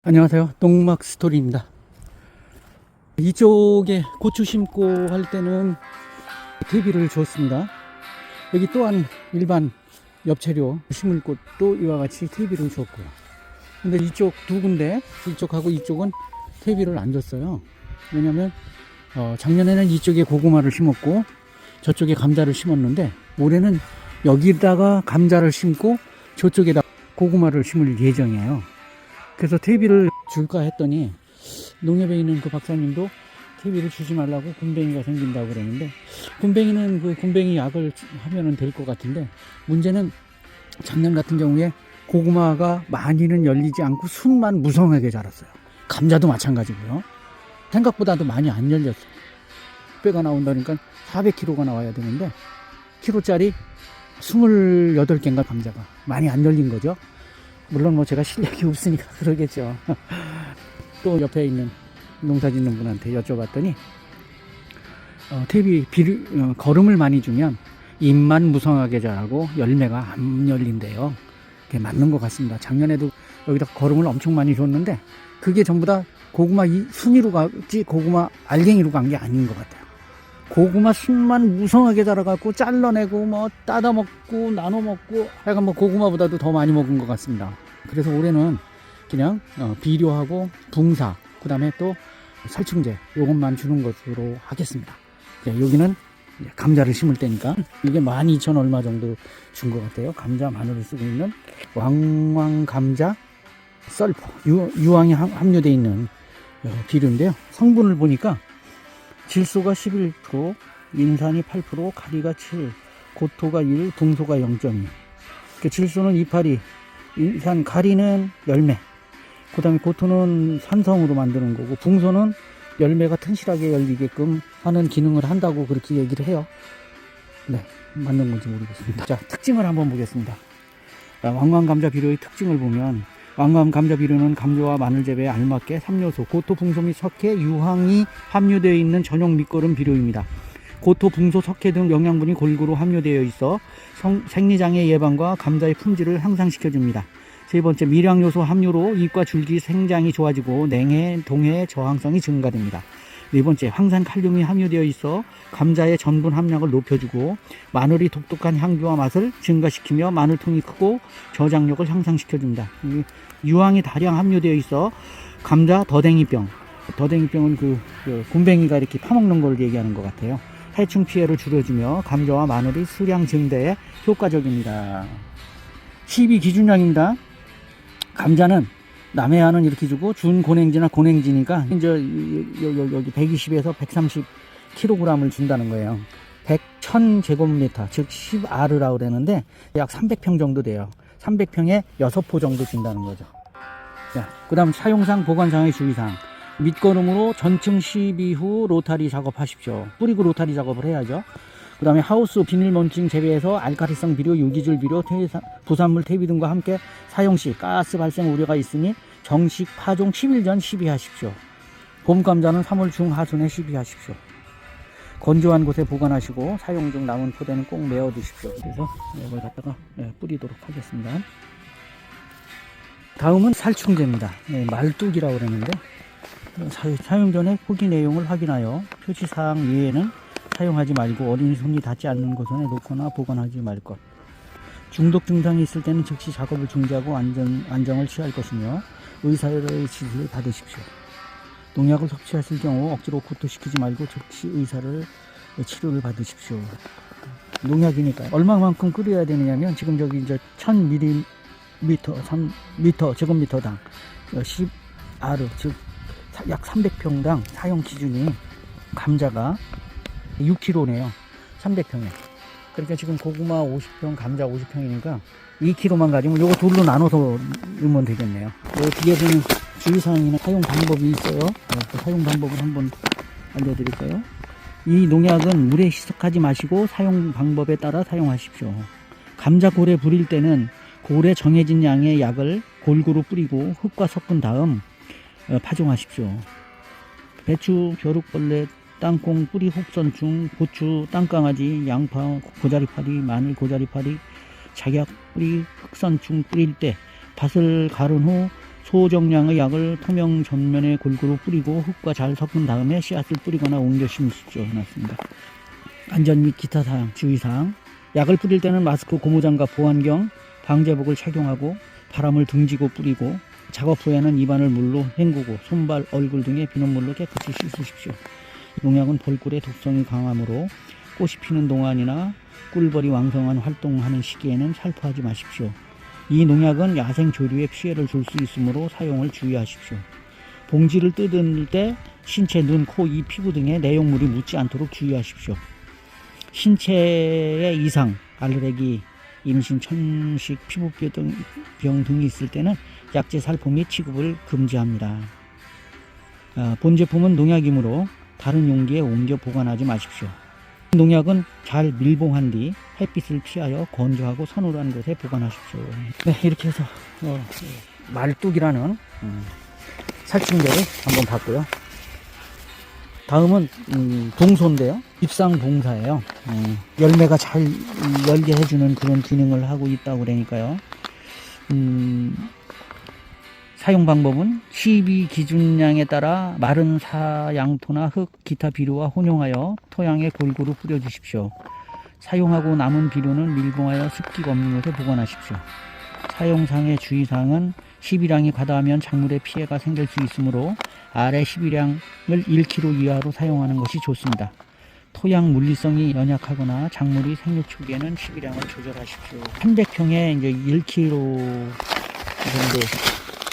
안녕하세요. 똥막 스토리입니다. 이쪽에 고추 심고 할 때는 퇴비를 줬습니다. 여기 또한 일반 엽채료 심을 곳도 이와 같이 퇴비를 줬고요. 근데 이쪽 두 군데, 이쪽하고 이쪽은 퇴비를 안 줬어요. 왜냐면 작년에는 이쪽에 고구마를 심었고 저쪽에 감자를 심었는데 올해는 여기다가 감자를 심고 저쪽에다 고구마를 심을 예정이에요. 그래서 퇴비를 줄까 했더니 농협에 있는 그 박사님도 퇴비를 주지 말라고 굼벵이가 생긴다고 그러는데, 굼벵이는 그 굼벵이 약을 하면은 될 것 같은데, 문제는 작년 같은 경우에 고구마가 많이는 열리지 않고 순만 무성하게 자랐어요. 감자도 마찬가지고요. 생각보다도 많이 안 열렸어요. 뼈가 나온다니까 400kg가 나와야 되는데 키로짜리 28개인가 감자가 많이 안 열린 거죠. 물론 뭐 제가 실력이 없으니까 그러겠죠. 또 옆에 있는 농사 짓는 분한테 여쭤봤더니 퇴비 거름을 많이 주면 잎만 무성하게 자라고 열매가 안 열린대요. 그게 맞는 것 같습니다. 작년에도 여기다 거름을 엄청 많이 줬는데 그게 전부 다 고구마 순위로 갔지 고구마 알갱이로 간 게 아닌 것 같아요. 고구마 순만 무성하게 자라갖고 잘라내고 뭐 따다 먹고 나눠 먹고 약간 뭐 고구마보다도 더 많이 먹은 것 같습니다. 그래서 올해는 그냥 비료하고 붕사, 그 다음에 또 살충제 요것만 주는 것으로 하겠습니다. 여기는 감자를 심을 때니까 이게 12,000 얼마 정도 준 것 같아요. 감자 마늘을 쓰고 있는 왕왕 감자 썰포 유황이 함유되어 있는 비료인데요. 성분을 보니까 질소가 11%, 인산이 8%, 카리가 7, 고토가 1, 붕소가 0.2. 질소는 이파리, 인산, 카리는 열매, 그 다음에 고토는 산성으로 만드는 거고, 붕소는 열매가 튼실하게 열리게끔 하는 기능을 한다고 그렇게 얘기를 해요. 네, 맞는 건지 모르겠습니다. 자, 특징을 한번 보겠습니다. 왕왕 감자 비료의 특징을 보면, 왕왕 감자 비료는 감자와 마늘 재배에 알맞게 3요소 고토, 붕소 및 석회, 유황이 함유되어 있는 전용 밑거름 비료입니다. 고토, 붕소, 석회 등 영양분이 골고루 함유되어 있어 생리장애 예방과 감자의 품질을 향상시켜줍니다. 세 번째, 미량요소 함유로 잎과 줄기 생장이 좋아지고 냉해, 동해 저항성이 증가됩니다. 네 번째, 황산 칼륨이 함유되어 있어 감자의 전분 함량을 높여주고 마늘이 독특한 향기와 맛을 증가시키며 마늘통이 크고 저장력을 향상시켜줍니다. 유황이 다량 함유되어 있어 감자 더댕이병은 굼벵이가 이렇게 파먹는 걸 얘기하는 것 같아요. 해충 피해를 줄여주며 감자와 마늘이 수량 증대에 효과적입니다. 12 기준량입니다. 감자는 남해안은 이렇게 주고 준고냉지나 고냉지니까 이제 여기 120에서 130kg을 준다는 거예요. 1000제곱미터 즉 10R라고 그러는데 약 300평 정도 돼요. 300평에 6포 정도 준다는 거죠. 자, 그 다음 사용상 보관상의 주의사항. 밑거름으로 전층 시입 이후 로타리 작업하십시오. 뿌리고 로타리 작업을 해야죠. 그 다음에 하우스 비닐 먼징 재배에서 알카리성 비료, 유기질 비료, 부산물 퇴비 등과 함께 사용 시 가스 발생 우려가 있으니 정식 파종 10일 전 시비하십시오. 봄 감자는 3월 중하순에 시비하십시오. 건조한 곳에 보관하시고 사용 중 남은 포대는 꼭 메워 두십시오. 그래서 이걸 갖다가 뿌리도록 하겠습니다. 다음은 살충제입니다. 말뚝이라고 그러는데 사용 전에 후기 내용을 확인하여 표시사항 이외에는 사용하지 말고 어린이 손이 닿지 않는 곳에 놓거나 보관하지 말 것. 중독 증상이 있을 때는 즉시 작업을 중지하고 안정을 취할 것이며 의사의 지시를 받으십시오. 농약을 섭취하실 경우 억지로 구토시키지 말고 즉시 의사를 치료를 받으십시오. 농약이니까 얼마만큼 끓여야 되느냐면 지금 저기 이제 1000ml 3m 제곱미터당 10R 즉 약 300평당 사용 기준이 감자가 6kg네요. 300평에. 그러니까 지금 고구마 50평, 감자 50평이니까 2kg만 가지면 요거 둘로 나눠서 넣으면 되겠네요. 요 뒤에서는 주의사항이나 사용 방법이 있어요. 그 사용 방법을 한번 알려드릴까요? 이 농약은 물에 희석하지 마시고 사용 방법에 따라 사용하십시오. 감자 골에 뿌릴 때는 골에 정해진 양의 약을 골고루 뿌리고 흙과 섞은 다음 파종하십시오. 배추, 벼룩벌레, 땅콩, 뿌리 혹선충, 고추, 땅강아지, 양파, 고자리파리, 마늘, 고자리파리, 작약, 뿌리, 흑선충 뿌릴 때 밭을 가른 후 소정량의 약을 토명 전면에 골고루 뿌리고 흙과 잘 섞은 다음에 씨앗을 뿌리거나 옮겨 심으십시오. 해놨습니다. 안전 및 기타 사항, 주의사항. 약을 뿌릴 때는 마스크, 고무장갑, 보안경, 방제복을 착용하고 바람을 등지고 뿌리고 작업 후에는 입안을 물로 헹구고 손발, 얼굴 등에 비눗물로 깨끗이 씻으십시오. 농약은 벌꿀의 독성이 강하므로 꽃이 피는 동안이나 꿀벌이 왕성한 활동하는 시기에는 살포하지 마십시오. 이 농약은 야생 조류에 피해를 줄 수 있으므로 사용을 주의하십시오. 봉지를 뜯을 때 신체, 눈, 코, 입, 피부 등에 내용물이 묻지 않도록 주의하십시오. 신체의 이상, 알레르기, 임신, 천식, 피부병 등이 있을 때는 약제 살포 및 취급을 금지합니다. 본 제품은 농약이므로 다른 용기에 옮겨 보관하지 마십시오. 농약은 잘 밀봉한 뒤 햇빛을 피하여 건조하고 서늘한 곳에 보관하십시오. 네, 이렇게 해서 말뚝이라는 살충제를 한번 봤고요. 다음은 동소인데요. 입상봉사예요. 열매가 잘 열게 해주는 그런 기능을 하고 있다고 그러니까요. 사용 방법은 12 기준량에 따라 마른 사양토나 흙, 기타 비료와 혼용하여 토양에 골고루 뿌려주십시오. 사용하고 남은 비료는 밀봉하여 습기가 없는 곳에 보관하십시오. 사용상의 주의사항은 12량이 과다하면 작물에 피해가 생길 수 있으므로 아래 12량을 1kg 이하로 사용하는 것이 좋습니다. 토양 물리성이 연약하거나 작물이 생육 초기에는 12량을 조절하십시오. 300평에 이제 1kg 정도,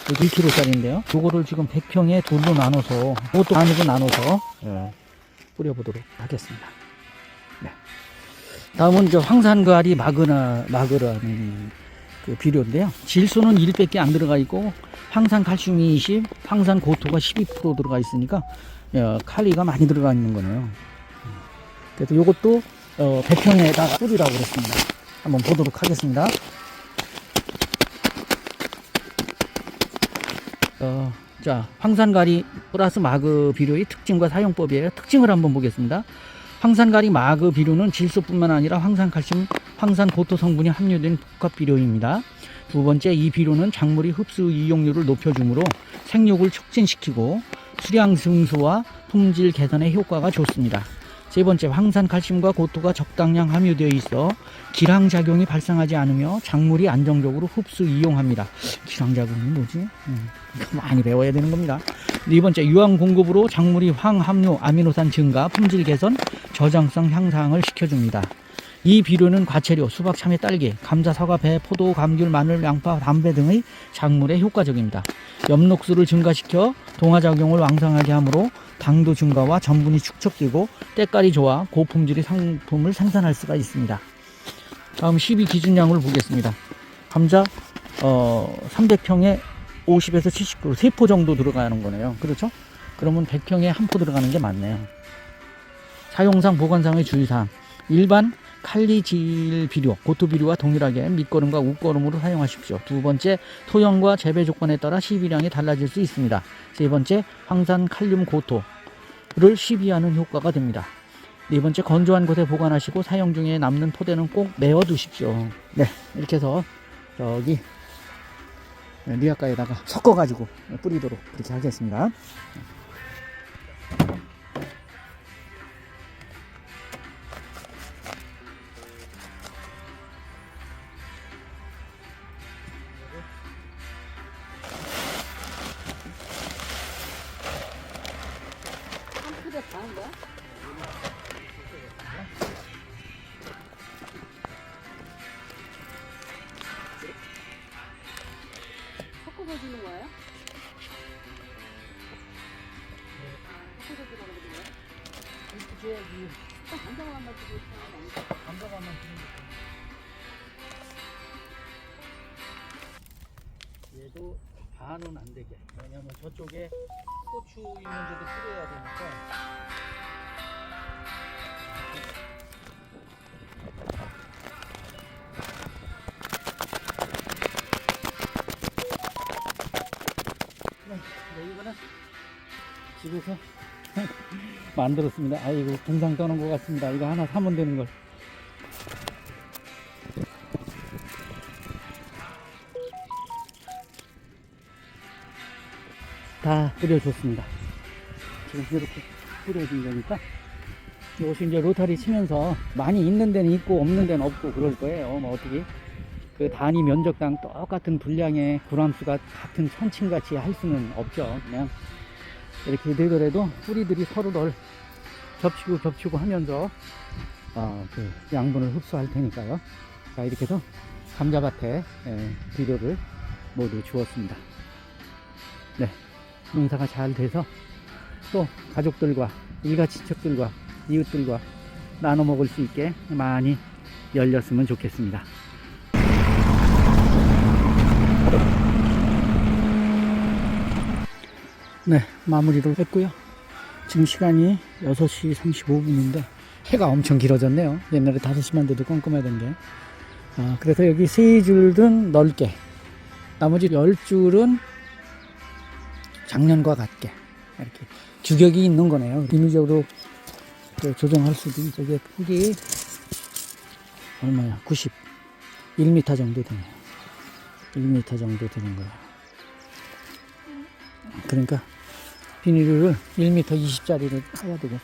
1kg짜리인데요. 요거를 지금 100평에 돌로 나눠서, 그것도 아니고 나눠서 뿌려보도록 하겠습니다. 네. 다음은 이제 황산가리 마그라는 그 비료인데요. 질소는 1밖에 안 들어가 있고 황산 칼슘이 20, 황산 고토가 12% 들어가 있으니까 칼리가 많이 들어가 있는 거네요. 그래서 요것도 100평에다가 뿌리라고 그랬습니다. 한번 보도록 하겠습니다. 자, 황산가리 플러스 마그 비료의 특징과 사용법이에요. 특징을 한번 보겠습니다. 황산가리 마그 비료는 질소뿐만 아니라 황산칼슘, 황산고토 성분이 함유된 복합 비료입니다. 두 번째, 이 비료는 작물이 흡수 이용률을 높여주므로 생육을 촉진시키고 수량 증소와 품질 개선에 효과가 좋습니다. 세 번째, 황산칼슘과 고토가 적당량 함유되어 있어 기량작용이 발생하지 않으며 작물이 안정적으로 흡수 이용합니다. 기량작용이 뭐지? 많이 배워야 되는 겁니다. 네 번째, 유황 공급으로 작물이 황 함유, 아미노산 증가, 품질 개선, 저장성 향상을 시켜줍니다. 이 비료는 과채료, 수박, 참외, 딸기, 감자, 사과, 배, 포도, 감귤, 마늘, 양파, 담배 등의 작물에 효과적입니다. 엽록수를 증가시켜 동화작용을 왕성하게 하므로 당도 증가와 전분이 축적되고 때깔이 좋아 고품질의 상품을 생산할 수가 있습니다. 다음 12 기준량을 보겠습니다. 감자 300평에 50에서 70% 3포 정도 들어가는 거네요. 그렇죠? 그러면 100평에 한 포 들어가는 게 맞네요. 사용상 보관상의 주의사항. 일반 칼리질 비료, 고토 비료와 동일하게 밑거름과 윗거름으로 사용하십시오. 두 번째, 토양과 재배 조건에 따라 시비량이 달라질 수 있습니다. 세 번째, 황산 칼륨 고토를 시비하는 효과가 됩니다. 네 번째, 건조한 곳에 보관하시고 사용 중에 남는 토대는 꼭 메워 두십시오. 네, 이렇게 해서 저기 리아카에다가 섞어 가지고 뿌리도록 그렇게 하겠습니다. 다한 거야? 섞어서 주는 거예요? 섞어서 주라고 그러는 거예요? 감자만 주고 있어. 감자만 주는 거. 얘도 반은 안 되게. 왜냐면 저쪽에 고추 있는 데도 뿌려야 되니까. 네, 이거는 집에서 만들었습니다. 아이고, 동상 떠는 것 같습니다. 이거 하나 사면 되는 걸. 다 뿌려줬습니다. 지금 이렇게 뿌려진 거니까 이것이 이제 로타리 치면서 많이 있는 데는 있고 없는 데는 없고 그럴 거예요. 뭐 어떻게 그 단위 면적당 똑같은 분량의 구람수가 같은 천칭같이 할 수는 없죠. 그냥 이렇게 되더라도 뿌리들이 서로를 겹치고 하면서 그 양분을 흡수할 테니까요. 자, 이렇게 해서 감자밭에 비료를 모두 주었습니다. 네, 농사가 잘 돼서 또 가족들과 일가 친척들과 이웃들과 나눠 먹을 수 있게 많이 열렸으면 좋겠습니다. 네, 마무리를 했고요. 지금 시간이 6시 35분인데 해가 엄청 길어졌네요. 옛날에 5시만 돼도 깜깜하던데. 그래서 여기 3줄은 넓게, 나머지 10줄은 작년과 같게 이렇게 규격이 있는 거네요. 인위적으로 조정할 수도 있죠. 이게 폭이 얼마야? 91m 정도 되네요. 1m 정도 되는 거예요. 그러니까 비닐을 1m 20짜리를 해야 되겠어요.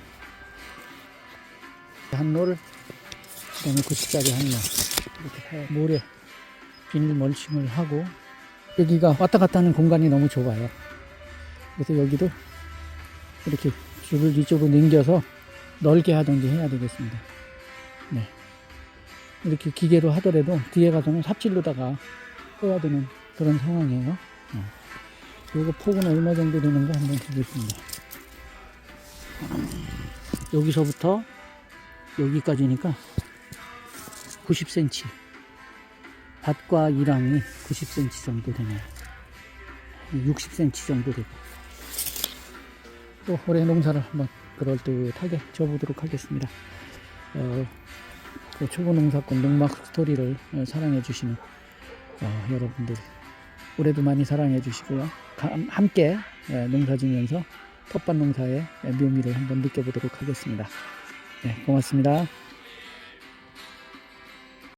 한 롤, 그 다음에 90짜리 한 롤. 이렇게 사야 모래 비닐 멀칭을 하고, 여기가 왔다 갔다 하는 공간이 너무 좁아요. 그래서 여기도 이렇게 줄을 이쪽으로 넘겨서 넓게 하든지 해야 되겠습니다. 네. 이렇게 기계로 하더라도 뒤에 가서는 삽질로다가 해야 되는 그런 상황이에요. 요거 폭은 얼마 정도 되는가 한번 보겠습니다. 여기서부터 여기까지니까 90cm. 밭과 이랑이 90cm 정도 되네요. 60cm 정도 되고. 또 올해 농사를 한번 그럴듯하게 져보도록 하겠습니다. 그 초보 농사꾼 농막 스토리를 사랑해 주시는 여러분들, 올해도 많이 사랑해 주시고요. 함께 농사 지면서 텃밭 농사의 묘미를 한번 느껴보도록 하겠습니다. 네, 고맙습니다.